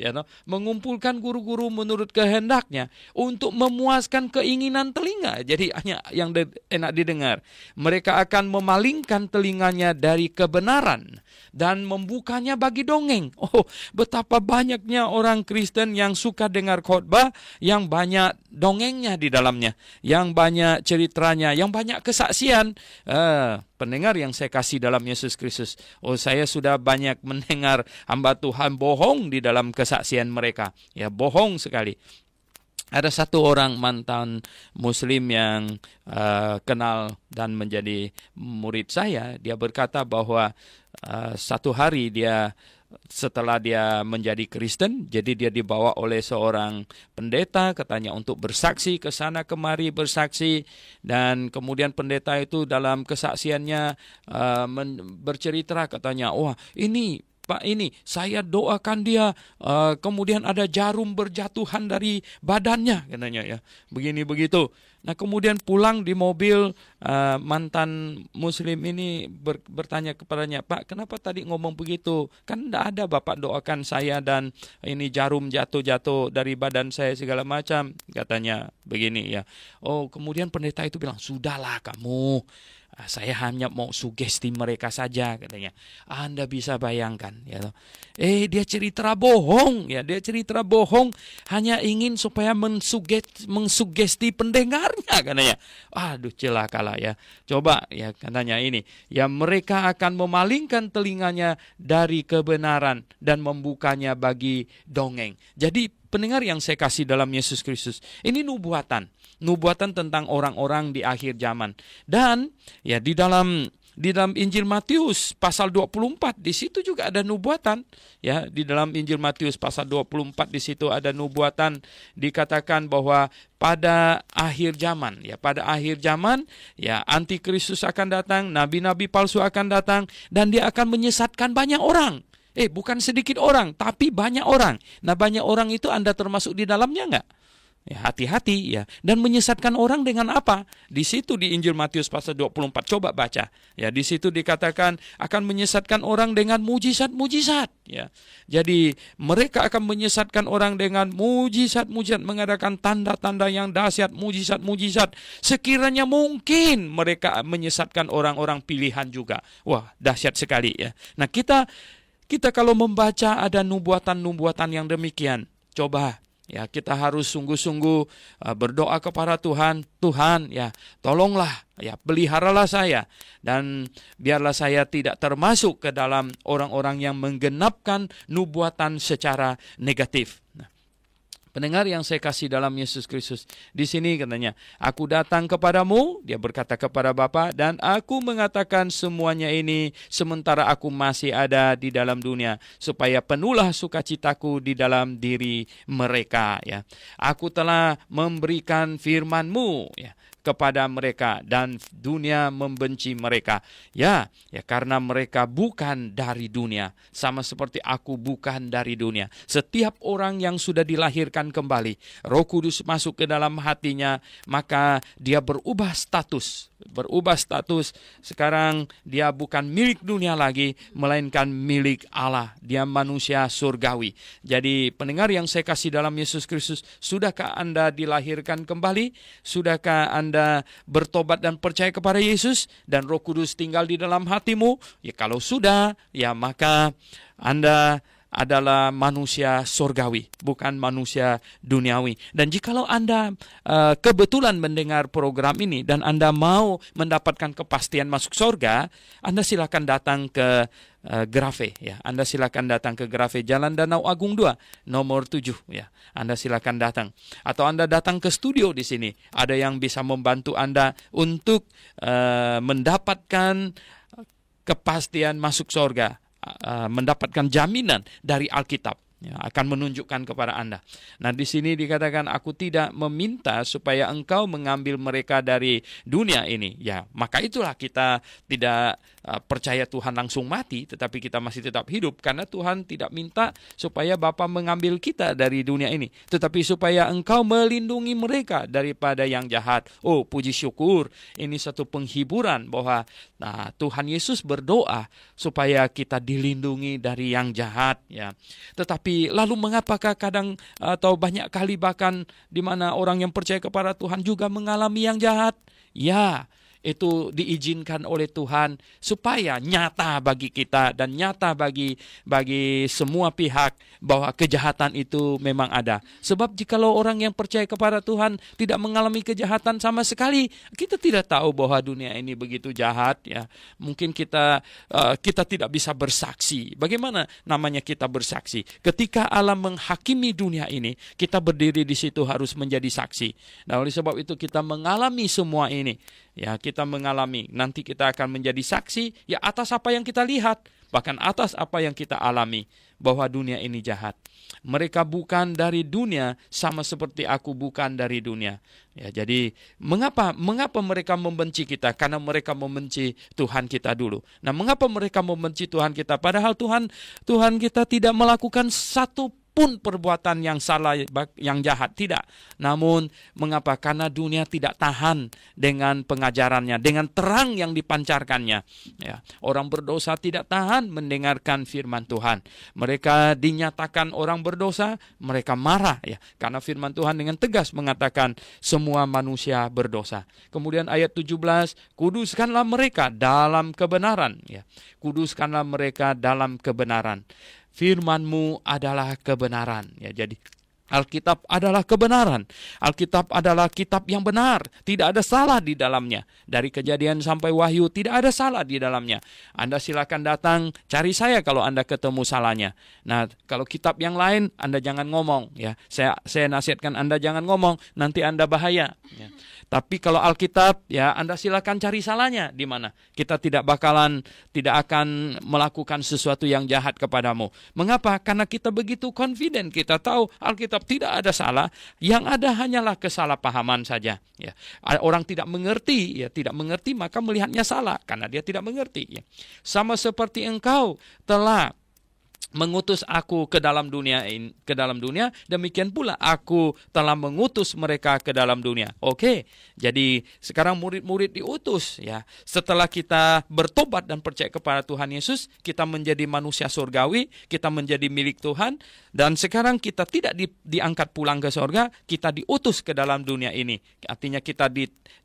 mengumpulkan guru-guru menurut kehendaknya untuk memuaskan keinginan telinga. Jadi hanya yang enak didengar. Mereka akan memalingkan telinganya dari kebenaran dan membukanya bagi dongeng. Oh, betapa banyaknya orang Kristen yang suka dengar khotbah yang banyak dongengnya di dalamnya, yang banyak ceritanya, yang banyak kesaksian. Pendengar yang saya kasih dalam Yesus Kristus, saya sudah banyak mendengar hamba Tuhan bohong di dalam kesaksian mereka. Ya, bohong sekali. Ada satu orang mantan Muslim yang kenal dan menjadi murid saya. Dia berkata bahwa satu hari setelah dia menjadi Kristen, jadi dia dibawa oleh seorang pendeta, katanya untuk bersaksi ke sana kemari bersaksi, dan kemudian pendeta itu dalam kesaksiannya bercerita, katanya, wah ini Pak, ini saya doakan dia, kemudian ada jarum berjatuhan dari badannya, katanya, ya, begini begitu. Nah, kemudian pulang di mobil, mantan Muslim ini bertanya kepadanya, Pak, kenapa tadi ngomong begitu? Kan tidak ada Bapak doakan saya dan ini jarum jatuh dari badan saya segala macam, katanya begini, ya. Oh, kemudian pendeta itu bilang, sudahlah kamu. Saya hanya mau sugesti mereka saja, katanya. Anda bisa bayangkan, ya. Dia cerita bohong, ya. Dia cerita bohong hanya ingin supaya mengsugesti pendengarnya, katanya. Aduh, celakalah, ya. Coba, ya, katanya ini, ya, mereka akan memalingkan telinganya dari kebenaran dan membukanya bagi dongeng. Jadi pendengar yang saya kasih dalam Yesus Kristus, ini nubuatan tentang orang-orang di akhir zaman. Dan ya di dalam Injil Matius pasal 24 di situ juga ada nubuatan, ya. Di dalam Injil Matius pasal 24 di situ ada nubuatan, dikatakan bahwa pada akhir zaman, ya, antikristus akan datang, nabi-nabi palsu akan datang, dan dia akan menyesatkan banyak orang. Bukan sedikit orang, tapi banyak orang. Nah, banyak orang itu Anda termasuk di dalamnya enggak? Ya, hati-hati, ya. Dan menyesatkan orang dengan apa? Di situ di Injil Matius pasal 24, coba baca. Ya, di situ dikatakan akan menyesatkan orang dengan mujizat-mujizat, ya. Jadi mereka akan menyesatkan orang dengan mujizat-mujizat, mengadakan tanda-tanda yang dahsyat, mujizat-mujizat. Sekiranya mungkin mereka menyesatkan orang-orang pilihan juga. Wah, dahsyat sekali, ya. Nah, kita kalau membaca ada nubuatan-nubuatan yang demikian, coba, ya, kita harus sungguh-sungguh berdoa kepada Tuhan. Tuhan, ya, tolonglah, ya, peliharalah saya, dan biarlah saya tidak termasuk ke dalam orang-orang yang menggenapkan nubuatan secara negatif. Nah, pendengar yang saya kasih dalam Yesus Kristus, di sini katanya, aku datang kepadamu, dia berkata kepada Bapa, dan aku mengatakan semuanya ini sementara aku masih ada di dalam dunia, supaya penuhlah sukacitaku di dalam diri mereka, ya. Aku telah memberikan firman-Mu, ya, kepada mereka, dan dunia membenci mereka. Ya, karena mereka bukan dari dunia, sama seperti aku bukan dari dunia. Setiap orang yang sudah dilahirkan kembali, Roh Kudus masuk ke dalam hatinya, maka dia berubah status. Sekarang dia bukan milik dunia lagi, melainkan milik Allah. Dia manusia surgawi. Jadi pendengar yang saya kasih dalam Yesus Kristus, sudahkah Anda dilahirkan kembali? Sudahkah Anda bertobat dan percaya kepada Yesus dan Roh Kudus tinggal di dalam hatimu? Ya, kalau sudah, ya, maka Anda adalah manusia surgawi, bukan manusia duniawi. Dan jikalau Anda kebetulan mendengar program ini dan Anda mau mendapatkan kepastian masuk surga, Anda silakan datang ke Grafe, ya. Anda silakan datang ke Grafe, Jalan Danau Agung 2, nomor 7, ya. Anda silakan datang. Atau Anda datang ke studio di sini. Ada yang bisa membantu Anda untuk mendapatkan kepastian masuk surga. mendapatkan jaminan dari Alkitab. Ya, akan menunjukkan kepada Anda. Nah, di sini dikatakan, aku tidak meminta supaya engkau mengambil mereka dari dunia ini. Ya, maka itulah kita tidak percaya Tuhan langsung mati, tetapi kita masih tetap hidup. Karena Tuhan tidak minta supaya Bapa mengambil kita dari dunia ini, tetapi supaya engkau melindungi mereka daripada yang jahat. Oh, puji syukur, ini satu penghiburan bahwa Tuhan Yesus berdoa supaya kita dilindungi dari yang jahat. Ya, tetapi lalu mengapakah kadang atau banyak kali bahkan di mana orang yang percaya kepada Tuhan juga mengalami yang jahat? Ya, itu diizinkan oleh Tuhan supaya nyata bagi kita dan nyata bagi semua pihak bahwa kejahatan itu memang ada. Sebab jikalau orang yang percaya kepada Tuhan tidak mengalami kejahatan sama sekali, kita tidak tahu bahwa dunia ini begitu jahat. Ya, mungkin kita tidak bisa bersaksi. Bagaimana namanya kita bersaksi? Ketika Allah menghakimi dunia ini, kita berdiri di situ harus menjadi saksi. Nah, oleh sebab itu kita mengalami semua ini. Ya, kita mengalami, nanti kita akan menjadi saksi ya atas apa yang kita lihat, bahkan atas apa yang kita alami, bahwa dunia ini jahat. Mereka bukan dari dunia, sama seperti aku bukan dari dunia. Ya, jadi mengapa mereka membenci kita? Karena mereka membenci Tuhan kita dulu. Nah, mengapa mereka membenci Tuhan kita? Padahal Tuhan kita tidak melakukan satu pun perbuatan yang salah, yang jahat, tidak. Namun mengapa? Karena dunia tidak tahan dengan pengajarannya, dengan terang yang dipancarkannya. Ya, orang berdosa tidak tahan mendengarkan firman Tuhan. Mereka dinyatakan orang berdosa, mereka marah, ya, karena firman Tuhan dengan tegas mengatakan semua manusia berdosa. Kemudian ayat 17, kuduskanlah mereka dalam kebenaran. Ya, kuduskanlah mereka dalam kebenaran. Firman-Mu adalah kebenaran. Ya, jadi Alkitab adalah kebenaran. Alkitab adalah kitab yang benar. Tidak ada salah di dalamnya. Dari Kejadian sampai Wahyu tidak ada salah di dalamnya. Anda silakan datang cari saya kalau Anda ketemu salahnya. Nah, kalau kitab yang lain Anda jangan ngomong. Ya, saya nasihatkan Anda jangan ngomong. Nanti Anda bahaya. Ya. Tapi kalau Alkitab, ya Anda silakan cari salahnya di mana. Kita tidak akan melakukan sesuatu yang jahat kepadamu. Mengapa? Karena kita begitu confident. Kita tahu Alkitab tidak ada salah. Yang ada hanyalah kesalahpahaman saja. Ya. Orang tidak mengerti, maka melihatnya salah karena dia tidak mengerti. Ya. Sama seperti engkau telah mengutus aku ke dalam dunia, demikian pula aku telah mengutus mereka ke dalam dunia. Oke, jadi sekarang murid-murid diutus, ya. Setelah kita bertobat dan percaya kepada Tuhan Yesus, kita menjadi manusia surgawi, kita menjadi milik Tuhan, dan sekarang kita tidak diangkat pulang ke surga, kita diutus ke dalam dunia ini. Artinya kita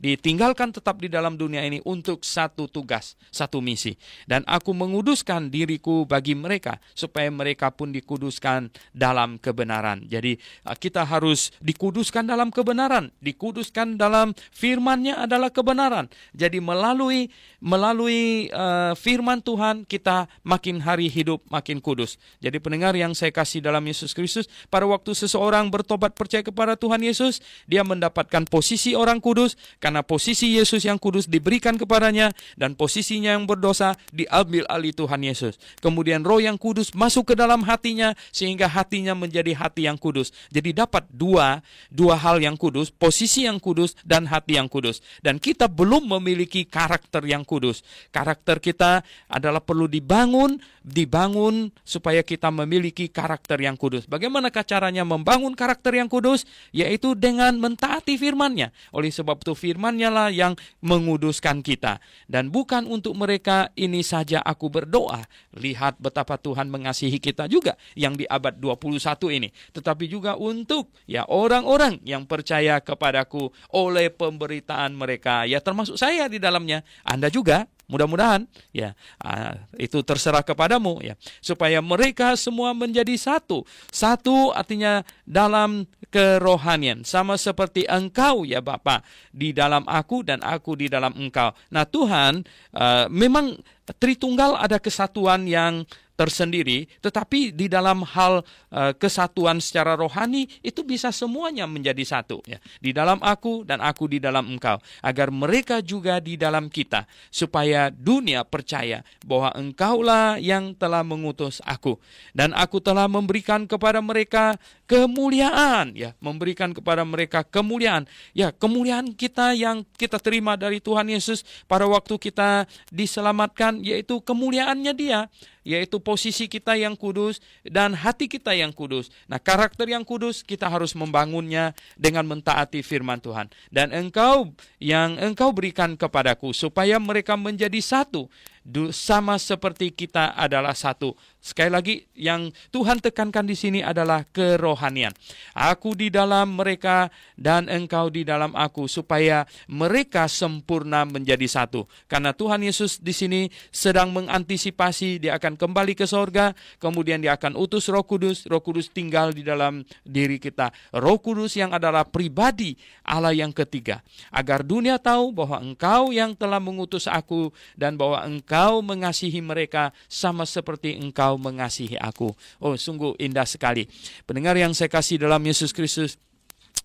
ditinggalkan tetap di dalam dunia ini untuk satu tugas, satu misi. Dan aku menguduskan diriku bagi mereka, supaya mereka pun dikuduskan dalam kebenaran. Jadi kita harus dikuduskan dalam kebenaran. Dikuduskan dalam firman-Nya adalah kebenaran. Jadi melalui firman Tuhan kita makin hari hidup makin kudus. Jadi pendengar yang saya kasih dalam Yesus Kristus, pada waktu seseorang bertobat percaya kepada Tuhan Yesus, dia mendapatkan posisi orang kudus karena posisi Yesus yang kudus diberikan kepadanya dan posisinya yang berdosa diambil alih Tuhan Yesus. Kemudian Roh yang kudus masuk ke dalam hatinya sehingga hatinya menjadi hati yang kudus. Jadi dapat dua hal yang kudus, posisi yang kudus dan hati yang kudus. Dan kita belum memiliki karakter yang kudus. Karakter kita adalah perlu dibangun supaya kita memiliki karakter yang kudus. Bagaimanakah caranya membangun karakter yang kudus? Yaitu dengan mentaati firman-Nya. Oleh sebab itu firman-Nya lah yang menguduskan kita. Dan bukan untuk mereka ini saja aku berdoa. Lihat betapa Tuhan mengasihi kita juga yang di abad 21 ini. Tetapi juga untuk orang-orang yang percaya kepadaku oleh pemberitaan mereka. Ya, termasuk saya di dalamnya. Anda juga. Mudah-mudahan itu terserah kepadamu, ya, supaya mereka semua menjadi satu. Satu artinya dalam kerohanian, sama seperti engkau ya Bapa di dalam aku dan aku di dalam engkau. Nah, Tuhan memang Tritunggal ada kesatuan yang tersendiri, tetapi di dalam hal kesatuan secara rohani itu bisa semuanya menjadi satu, ya. Di dalam aku dan aku di dalam engkau, agar mereka juga di dalam kita, supaya dunia percaya bahwa engkaulah yang telah mengutus aku, dan aku telah memberikan kepada mereka kemuliaan, ya, memberikan kepada mereka kemuliaan, ya, kemuliaan kita yang kita terima dari Tuhan Yesus pada waktu kita diselamatkan, yaitu kemuliaannya Dia, yaitu posisi kita yang kudus dan hati kita yang kudus. Nah, karakter yang kudus kita harus membangunnya dengan mentaati firman Tuhan. Dan engkau berikan kepadaku supaya mereka menjadi satu, sama seperti kita adalah satu. Sekali lagi, yang Tuhan tekankan di sini adalah kerohanian. Aku di dalam mereka dan engkau di dalam aku, supaya mereka sempurna menjadi satu. Karena Tuhan Yesus di sini sedang mengantisipasi, Dia akan kembali ke sorga, kemudian Dia akan utus Roh Kudus. Roh Kudus tinggal di dalam diri kita. Roh Kudus yang adalah pribadi Allah yang ketiga. Agar dunia tahu bahwa engkau yang telah mengutus aku, dan bahwa engkau mengasihi mereka sama seperti engkau mengasihi aku. Oh, sungguh indah sekali. Pendengar yang saya kasih dalam Yesus Kristus,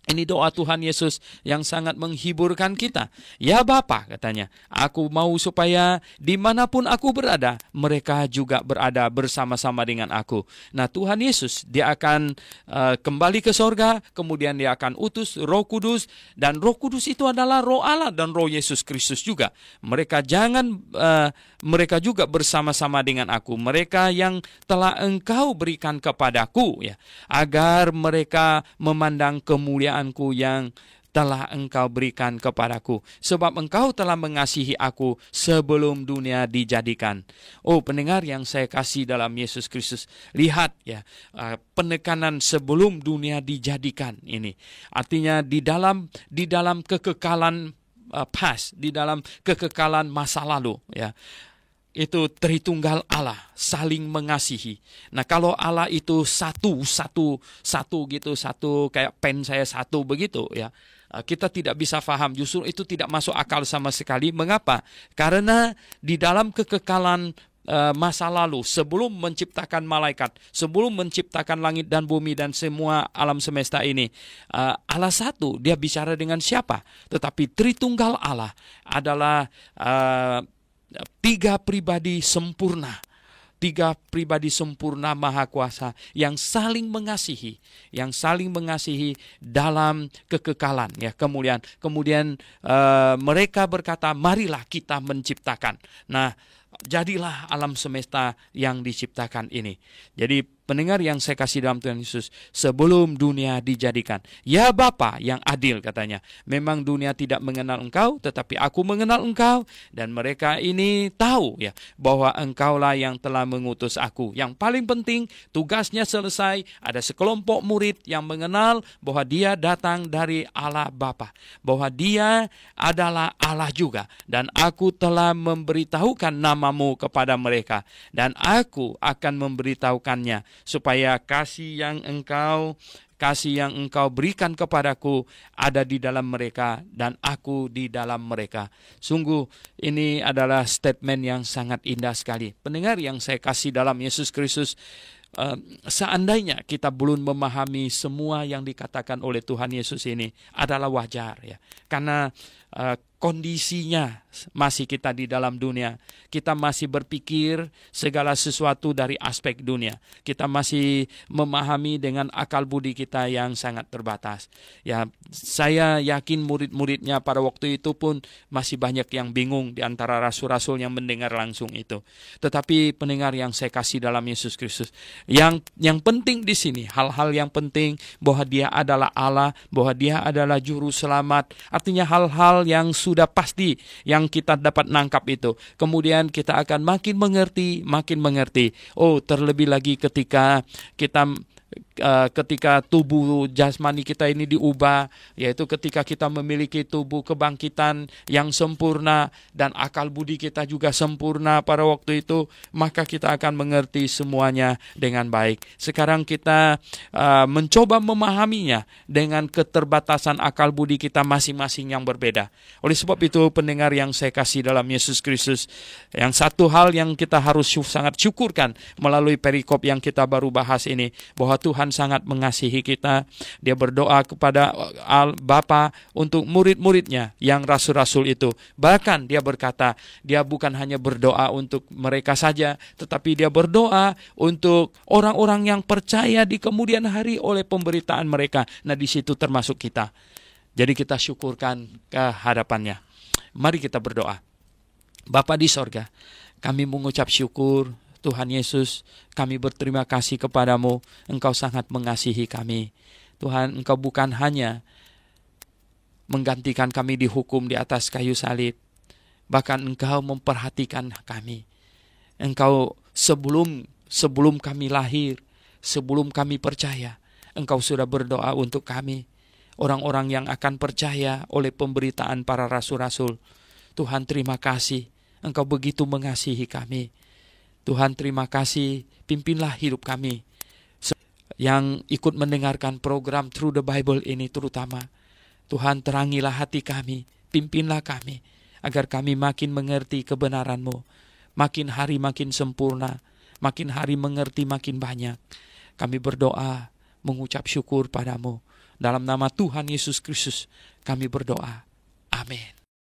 ini doa Tuhan Yesus yang sangat menghiburkan kita. Ya Bapa, katanya, aku mau supaya dimanapun aku berada, mereka juga berada bersama-sama dengan aku. Nah, Tuhan Yesus, Dia akan kembali ke sorga, kemudian Dia akan utus Roh Kudus, dan Roh Kudus itu adalah Roh Allah dan Roh Yesus Kristus juga. Mereka juga bersama-sama dengan aku. Mereka yang telah engkau berikan kepadaku, ya, agar mereka memandang kemuliaan yang telah engkau berikan kepadaku, sebab engkau telah mengasihi aku sebelum dunia dijadikan. Oh, pendengar yang saya kasih dalam Yesus Kristus, lihat, ya, penekanan sebelum dunia dijadikan ini. Artinya di dalam kekekalan past, di dalam kekekalan masa lalu, ya. Itu Tritunggal Allah saling mengasihi. Nah, kalau Allah itu satu gitu, satu kayak pen saya satu begitu, ya, kita tidak bisa paham. Justru itu tidak masuk akal sama sekali. Mengapa? Karena di dalam kekekalan masa lalu, sebelum menciptakan malaikat, sebelum menciptakan langit dan bumi dan semua alam semesta ini, Allah satu. Dia bicara dengan siapa? Tetapi Tritunggal Allah adalah tiga pribadi sempurna Maha Kuasa yang saling mengasihi dalam kekekalan, ya, kemudian mereka berkata, marilah kita menciptakan. Nah, jadilah alam semesta yang diciptakan ini. Jadi pendengar yang saya kasih dalam Tuhan Yesus, sebelum dunia dijadikan, ya Bapa yang adil, katanya, memang dunia tidak mengenal engkau, tetapi aku mengenal engkau, dan mereka ini tahu, ya, bahwa engkaulah yang telah mengutus aku. Yang paling penting, tugasnya selesai. Ada sekelompok murid yang mengenal bahwa Dia datang dari Allah Bapa, bahwa Dia adalah Allah juga, dan aku telah memberitahukan namamu kepada mereka, dan aku akan memberitahukannya, supaya kasih yang engkau berikan kepadaku ada di dalam mereka, dan aku di dalam mereka. Sungguh ini adalah statement yang sangat indah sekali. Pendengar yang saya kasih dalam Yesus Kristus, seandainya kita belum memahami semua yang dikatakan oleh Tuhan Yesus ini adalah wajar, ya, karena kondisinya masih kita di dalam dunia. Kita masih berpikir segala sesuatu dari aspek dunia. Kita masih memahami dengan akal budi kita yang sangat terbatas. Ya, saya yakin murid-muridnya pada waktu itu pun masih banyak yang bingung di antara rasul-rasul yang mendengar langsung itu. Tetapi pendengar yang saya kasih dalam Yesus Kristus, yang penting di sini, hal-hal yang penting, bahwa Dia adalah Allah, bahwa Dia adalah juru selamat. Artinya hal-hal yang sudah pasti yang kita dapat nangkap itu. Kemudian kita akan makin mengerti. Oh, terlebih lagi ketika ketika tubuh jasmani kita ini diubah, yaitu ketika kita memiliki tubuh kebangkitan yang sempurna dan akal budi kita juga sempurna pada waktu itu, maka kita akan mengerti semuanya dengan baik. Sekarang kita mencoba memahaminya dengan keterbatasan akal budi kita masing-masing yang berbeda. Oleh sebab itu, pendengar yang saya kasih dalam Yesus Kristus, yang satu hal yang kita harus sangat syukurkan melalui perikop yang kita baru bahas ini, bahwa Tuhan sangat mengasihi kita. Dia berdoa kepada Bapa untuk murid-muridnya yang rasul-rasul itu. Bahkan dia berkata, dia bukan hanya berdoa untuk mereka saja, tetapi dia berdoa untuk orang-orang yang percaya di kemudian hari oleh pemberitaan mereka. Nah, di situ termasuk kita. Jadi kita syukurkan ke hadapannya. Mari kita berdoa. Bapa di sorga, kami mengucap syukur Tuhan Yesus, kami berterima kasih kepadamu. Engkau sangat mengasihi kami. Tuhan, Engkau bukan hanya menggantikan kami dihukum di atas kayu salib, bahkan Engkau memperhatikan kami. Engkau sebelum kami lahir, sebelum kami percaya, Engkau sudah berdoa untuk kami, orang-orang yang akan percaya oleh pemberitaan para rasul-rasul. Tuhan, terima kasih, Engkau begitu mengasihi kami. Tuhan, terima kasih, pimpinlah hidup kami yang ikut mendengarkan program Through the Bible ini terutama. Tuhan, terangilah hati kami, pimpinlah kami, agar kami makin mengerti kebenaran-Mu, makin hari makin sempurna, makin hari mengerti makin banyak. Kami berdoa, mengucap syukur padamu. Dalam nama Tuhan Yesus Kristus, kami berdoa. Amin.